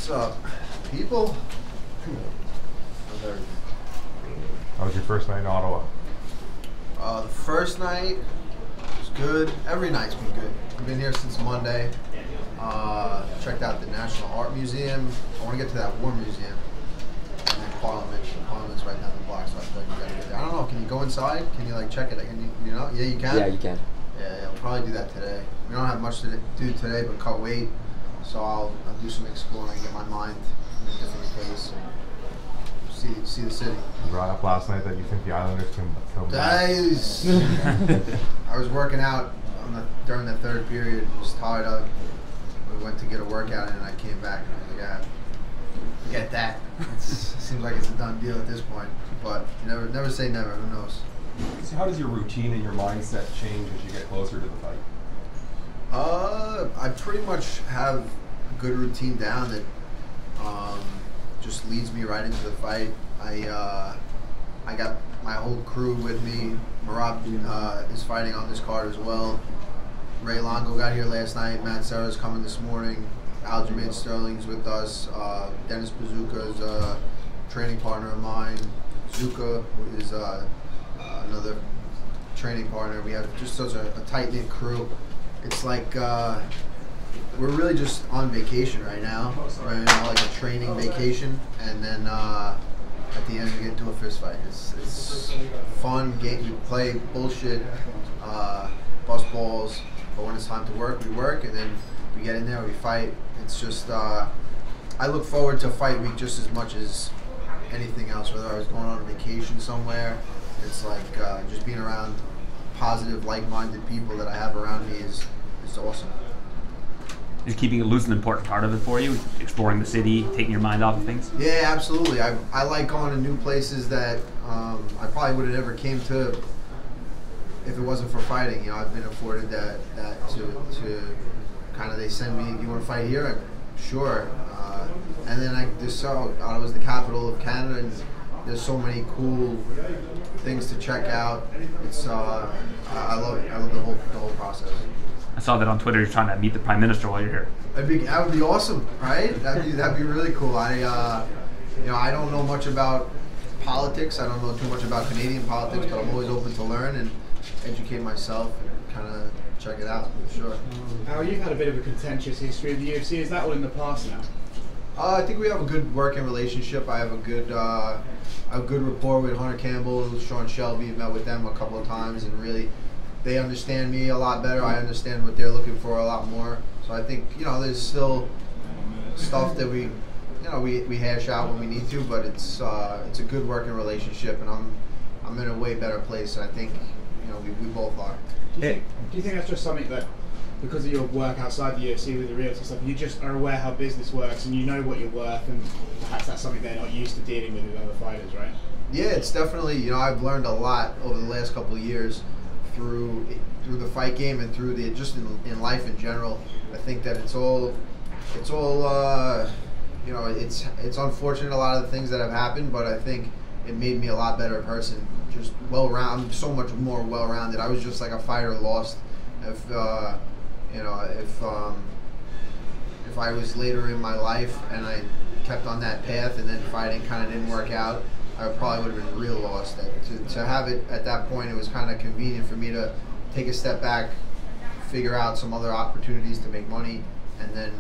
What's up, people? How was your first night in Ottawa? The first night was good. Every night's been good. I've been here since Monday. Checked out the National Art Museum. I want to get to that War Museum. And then Parliament. Parliament's right down the block, so I feel like you gotta get there. I don't know. Can you go inside? Can you like check it? Can you know? Yeah, you can. Yeah, you can. Yeah, I'll probably do that today. We don't have much to do today, but cut weight. So I'll do some exploring, get my mind in a different place, and see the city. You brought up last night that you think the Islanders can come back. I was working out during the third period. Was tired of. We went to get a workout in, and I came back and I was like, "Ah, forget that." It seems like it's a done deal at this point. But you never say never. Who knows? So how does your routine and your mindset change as you get closer to the fight? I pretty much have a good routine down that just leads me right into the fight. I got my whole crew with me. Marab is fighting on this card as well. Ray Longo got here last night. Matt Serra's coming this morning. Aljamain Sterling's with us. Dennis Bazooka is a training partner of mine. Zuka is another training partner. We have just such a tight-knit crew. It's like we're really just on vacation right now. We're in like a training vacation, and then at the end we get into a fist fight. It's fun game. We play bullshit, bust balls, but when it's time to work, we work, and then we get in there, we fight. It's just I look forward to fight week just as much as anything else. Whether I was going on a vacation somewhere, it's like just being around positive, like-minded people that I have around me is awesome. Is keeping it loose an important part of it for you? Exploring the city, taking your mind off of things? Yeah, absolutely. I like going to new places that I probably would have never came to if it wasn't for fighting. You know, I've been afforded that to kind of, they send me, you want to fight here? Sure. And then I just saw Ottawa's the capital of Canada, and there's so many cool things to check out. It's I love the whole process. I saw that on Twitter. You're trying to meet the Prime Minister while you're here. That would be awesome, right? That'd be really cool. I don't know much about politics. I don't know too much about Canadian politics, but I'm always open to learn and educate myself and kind of check it out. For sure. You've had a bit of a contentious history of the UFC. Is that all in the past now? I think we have a good working relationship. I have a good rapport with Hunter Campbell, Sean Shelby. Met with them a couple of times, and really, they understand me a lot better. I understand what they're looking for a lot more. So I think there's still stuff that we hash out when we need to, but it's a good working relationship, and I'm in a way better place. I think we both are. Do you think that's just something that, because of your work outside the UFC with the realty stuff, you just are aware how business works and you know what you're worth, and perhaps that's something they're not used to dealing with other fighters, right? Yeah, it's definitely, I've learned a lot over the last couple of years through the fight game and through just in life in general. I think that it's unfortunate, a lot of the things that have happened, but I think it made me a lot better person, just well-rounded. I'm so much more well-rounded. I was just like a fighter lost. If I was later in my life and I kept on that path and then fighting kind of didn't work out, I probably would have been real lost. To have it at that point, it was kind of convenient for me to take a step back, figure out some other opportunities to make money, and then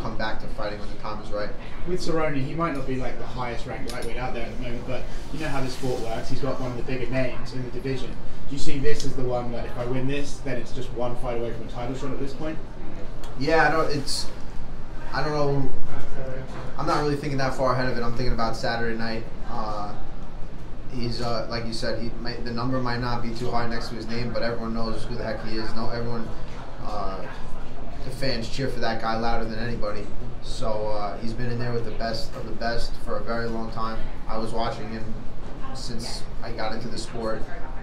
come back to fighting when the time is right. With Cerrone, he might not be like the highest ranked lightweight out there at the moment, but you know how the sport works. He's got one of the bigger names in the division. Do you see this as the one that if I win this, then it's just one fight away from a title shot at this point? Yeah, I don't know. I'm not really thinking that far ahead of it. I'm thinking about Saturday night. He's like you said, the number might not be too high next to his name, but everyone knows who the heck he is. Everyone, the fans cheer for that guy louder than anybody. So he's been in there with the best of the best for a very long time. I was watching him since I got into the sport.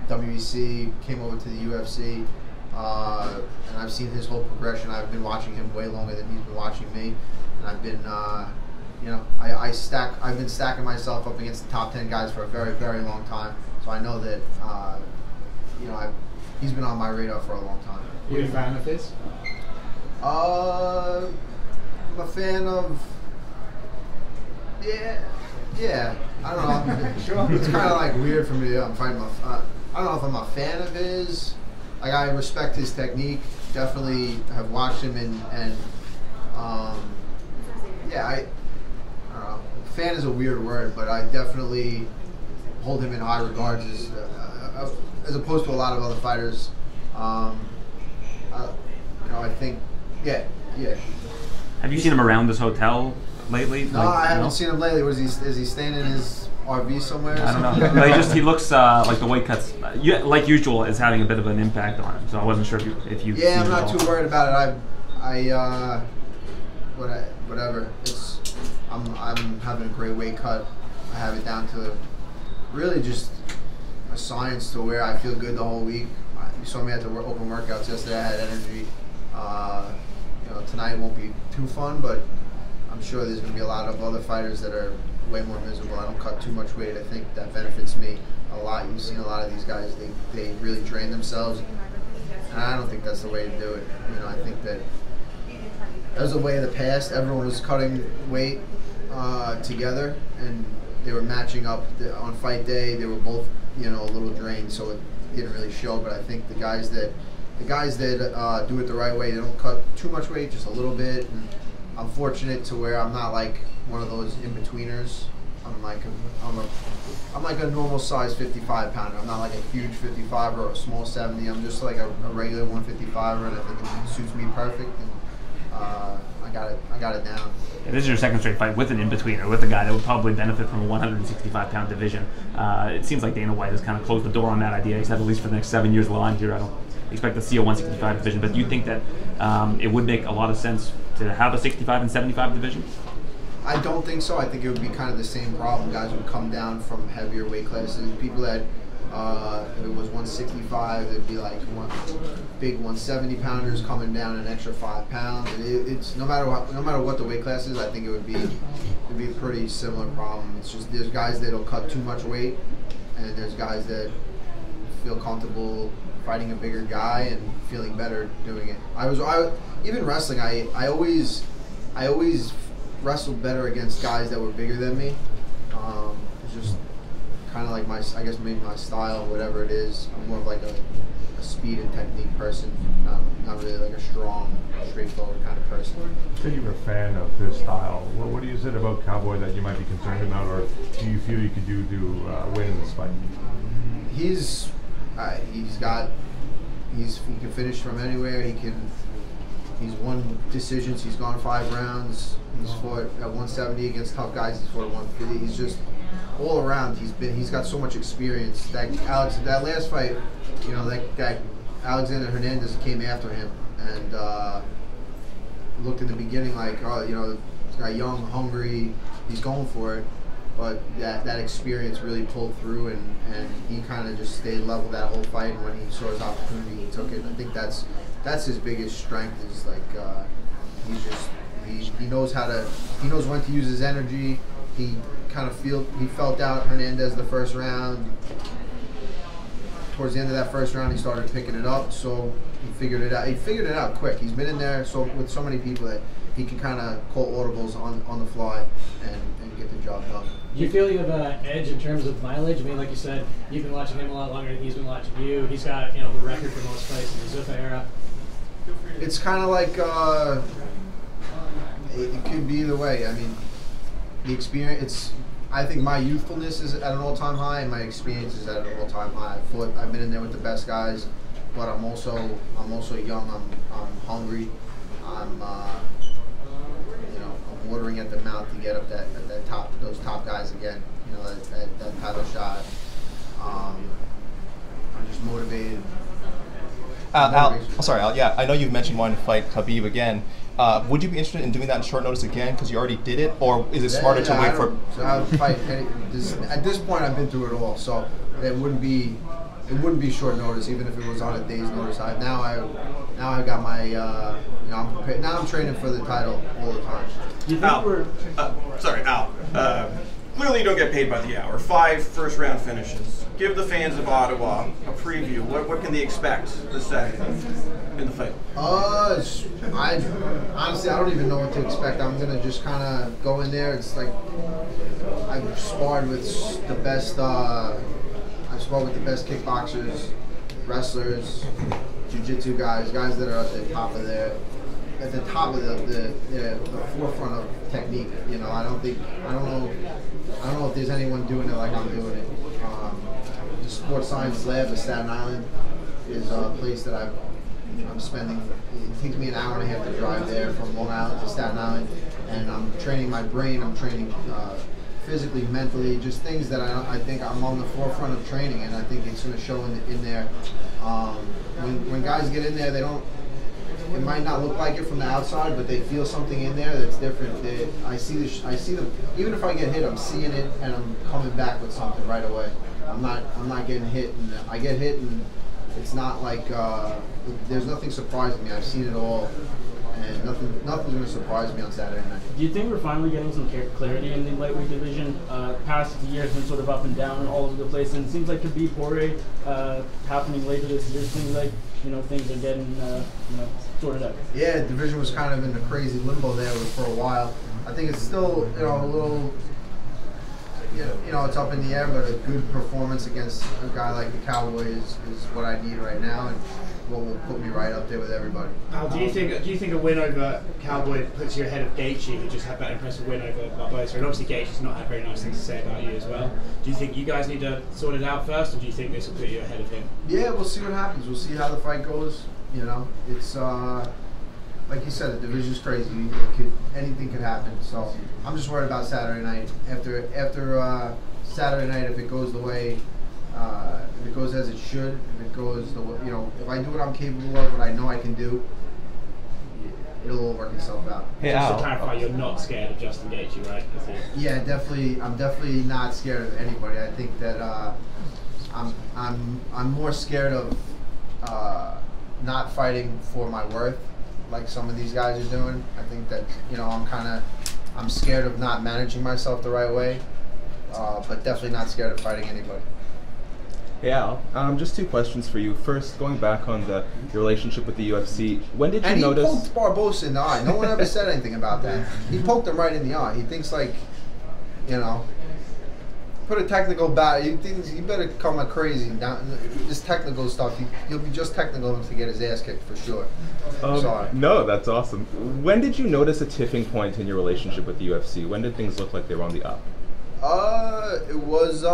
WEC, came over to the UFC, and I've seen his whole progression. I've been watching him way longer than he's been watching me, and I've been, I've been stacking myself up against the top 10 guys for a very, very long time. So I know that, he's been on my radar for a long time. You a fan of his? I'm a fan of Yeah. I don't know. It's kind of like weird for me. I'm fighting I don't know if I'm a fan of his. Like, I respect his technique. Definitely have watched him and yeah, I don't know. Fan is a weird word, but I definitely hold him in high regards as opposed to a lot of other fighters. I think, yeah. Have you seen him around this hotel lately? No, I haven't seen him lately. Is he staying in his RV somewhere? Or I don't know. But he looks like the weight cuts, like usual, is having a bit of an impact on him. So I wasn't sure if you. Yeah, I'm not too worried about it. Whatever. I'm having a great weight cut. I have it down to really just a science to where I feel good the whole week. You saw me at the open workouts yesterday. I had energy. Tonight won't be too fun, but I'm sure there's going to be a lot of other fighters that are way more miserable. I don't cut too much weight. I think that benefits me a lot. You've seen a lot of these guys, they really drain themselves, and I don't think that's the way to do it. I think that was the way of the past. Everyone was cutting weight together, and they were matching up on fight day. They were both, a little drained, so it didn't really show. But I think the guys that do it the right way, they don't cut too much weight, just a little bit. And I'm fortunate to where I'm not like one of those in-betweeners. I'm like a normal size 55 pounder. I'm not like a huge 55 or a small 70. I'm just like a regular 155er, and I think it suits me perfect. And I got it down. Yeah, this is your second straight fight with an in-betweener, with a guy that would probably benefit from a 165-pound division. It seems like Dana White has kind of closed the door on that idea. He said at least for the next 7 years of the line here, I don't expect to see a 165 division. But do you think that it would make a lot of sense to have a 65 and 75 division? I don't think so. I think it would be kind of the same problem. Guys would come down from heavier weight classes. People that, if it was 165, it'd be like big 170 pounders coming down an extra 5 pounds. And it's no matter what the weight class is, I think it'd be a pretty similar problem. It's just there's guys that'll cut too much weight, and there's guys that feel comfortable fighting a bigger guy and feeling better doing it. Even wrestling, I always wrestled better against guys that were bigger than me. It's just kind of like maybe my style, whatever it is. I'm more of like a speed and technique person, not really like a strong, straightforward kind of person. You said you were a fan of his style. What do you say about Cowboy that you might be concerned about, or do you feel you could do to win in this fight? He can finish from anywhere. He's won decisions. He's gone 5 rounds. He's fought at 170 against tough guys. He's fought at 150. He's just all around. He's got so much experience. That last fight, that guy Alexander Hernandez came after him and looked in the beginning like, this guy young, hungry. He's going for it. But that experience really pulled through, and he kind of just stayed level that whole fight. And when he saw his opportunity, he took it. And I think that's his biggest strength. Is like he knows when to use his energy. He felt out Hernandez the first round. Towards the end of that first round, he started picking it up. So he figured it out. He figured it out quick. He's been in there with so many people that he can kind of call audibles on the fly and get the job done. Do you feel you have an edge in terms of mileage? I mean, like you said, you've been watching him a lot longer than he's been watching you. He's got the record for most fights in the Zuffa era. It's kind of like it could be either way. I mean, the experience. I think my youthfulness is at an all-time high, and my experience is at an all-time high. I've been in there with the best guys, but I'm also young. I'm hungry. I'm watering at the mouth to get up those top guys again. That title shot. I'm just motivated. Al, yeah, I know you've mentioned wanting to fight Khabib again. Would you be interested in doing that in short notice again because you already did it, or is it smarter to wait for? So I would fight at this point. I've been through it all, so it wouldn't be short notice, even if it was on a day's notice. Now I got my I'm prepared. Now I'm training for the title all the time. Al, clearly you don't get paid by the hour. 5 first-round finishes. give the fans of Ottawa a preview. What can they expect this Saturday in the fight? I honestly, I don't even know what to expect. I'm gonna just kind of go in there. It's like I've sparred with the best. I've sparred with the best kickboxers, wrestlers, jiu-jitsu guys that are at the top of the forefront of technique. You know, I don't know if there's anyone doing it like I'm doing it. The Sports Science Lab at Staten Island is a place that I'm spending. It takes me an hour and a half to drive there from Long Island to Staten Island, and I'm training my brain. I'm training physically, mentally, just things that I think I'm on the forefront of training, and I think it's going to show in there. When guys get in there, they don't. It might not look like it from the outside, but they feel something in there that's different. I see them. Even if I get hit, I'm seeing it, and I'm coming back with something right away. I'm not getting hit, and I get hit, and it's not like there's nothing surprising me. I've seen it all, and nothing's going to surprise me on Saturday night. Do you think we're finally getting some clarity in the lightweight division? Past year has been sort of up and down all over the place, and it seems like Khabib Poirier happening later this year. It seems like things are getting sorted out. Yeah, the division was kind of in a crazy limbo there for a while. I think it's still a little. It's up in the air, but a good performance against a guy like the Cowboy is what I need right now, and what will put me right up there with everybody. Do you think a win over Cowboy puts you ahead of Gaethje, who just had that impressive win over Barbosa? And obviously Gaethje's not had very nice things to say about you as well. Do you think you guys need to sort it out first, or do you think this will put you ahead of him? Yeah, we'll see what happens. We'll see how the fight goes. It's like you said, the division's crazy. Anything could happen. So I'm just worried about Saturday night. After Saturday night, if it goes the way, if it goes as it should, if it goes the way, if I do what I'm capable of, what I know I can do, it'll all work itself out. Hey, just to clarify, you're not scared of Justin Gaethje, right? Yeah, definitely. I'm definitely not scared of anybody. I think that I'm more scared of not fighting for my worth, like some of these guys are doing. I think that I'm scared of not managing myself the right way, but definitely not scared of fighting anybody. Hey Al, just two questions for you. First, going back on your relationship with the UFC, when did you notice? And he poked Barbosa in the eye. No one ever said anything about that. He poked him right in the eye. He thinks put a technical bat. He thinks he better come like crazy. This technical stuff, he'll be just technical to get his ass kicked for sure. Sorry. No, that's awesome. When did you notice a tipping point in your relationship with the UFC? When did things look like they were on the up? It was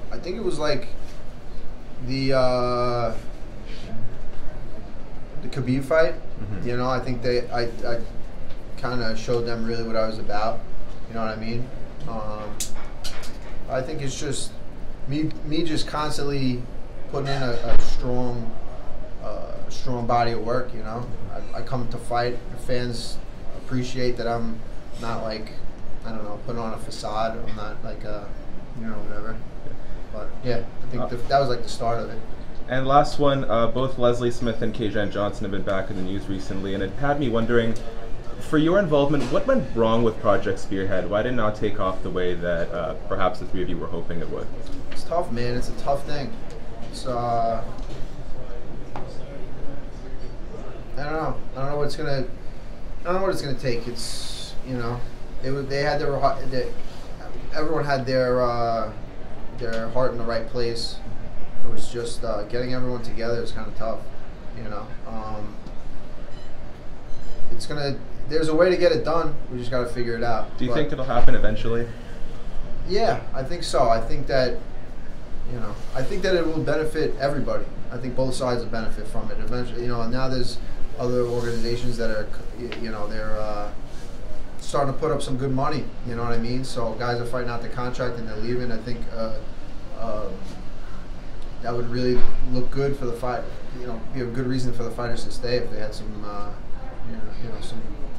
I think it was like the Khabib fight. Mm-hmm. I think I kind of showed them really what I was about. You know what I mean? I think it's just me just constantly putting in a strong body of work. I come to fight. The fans appreciate that I'm not like, I don't know, putting on a facade. I'm not like whatever. But yeah, I think that was like the start of it. And last one, both Leslie Smith and Kayjan Johnson have been back in the news recently, and it had me wondering, for your involvement, what went wrong with Project Spearhead? Why did it not take off the way that perhaps the three of you were hoping it would? It's tough, man. It's a tough thing. It's I don't know. I don't know what it's gonna take. It's they had everyone had their heart in the right place. It was just getting everyone together is kind of tough. There's a way to get it done. We just got to figure it out. Do you think it'll happen eventually? Yeah, I think so. I think that it will benefit everybody. I think both sides will benefit from it eventually. And now there's other organizations that are, they're starting to put up some good money. You know what I mean? So guys are fighting out the contract and they're leaving. I think that would really look good for the fight. Be a good reason for the fighters to stay if they had some,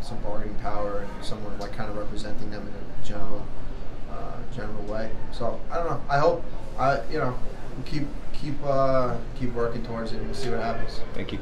some bargaining power and someone like kind of representing them in a general way. So I don't know. I hope keep working towards it and we'll see what happens. Thank you.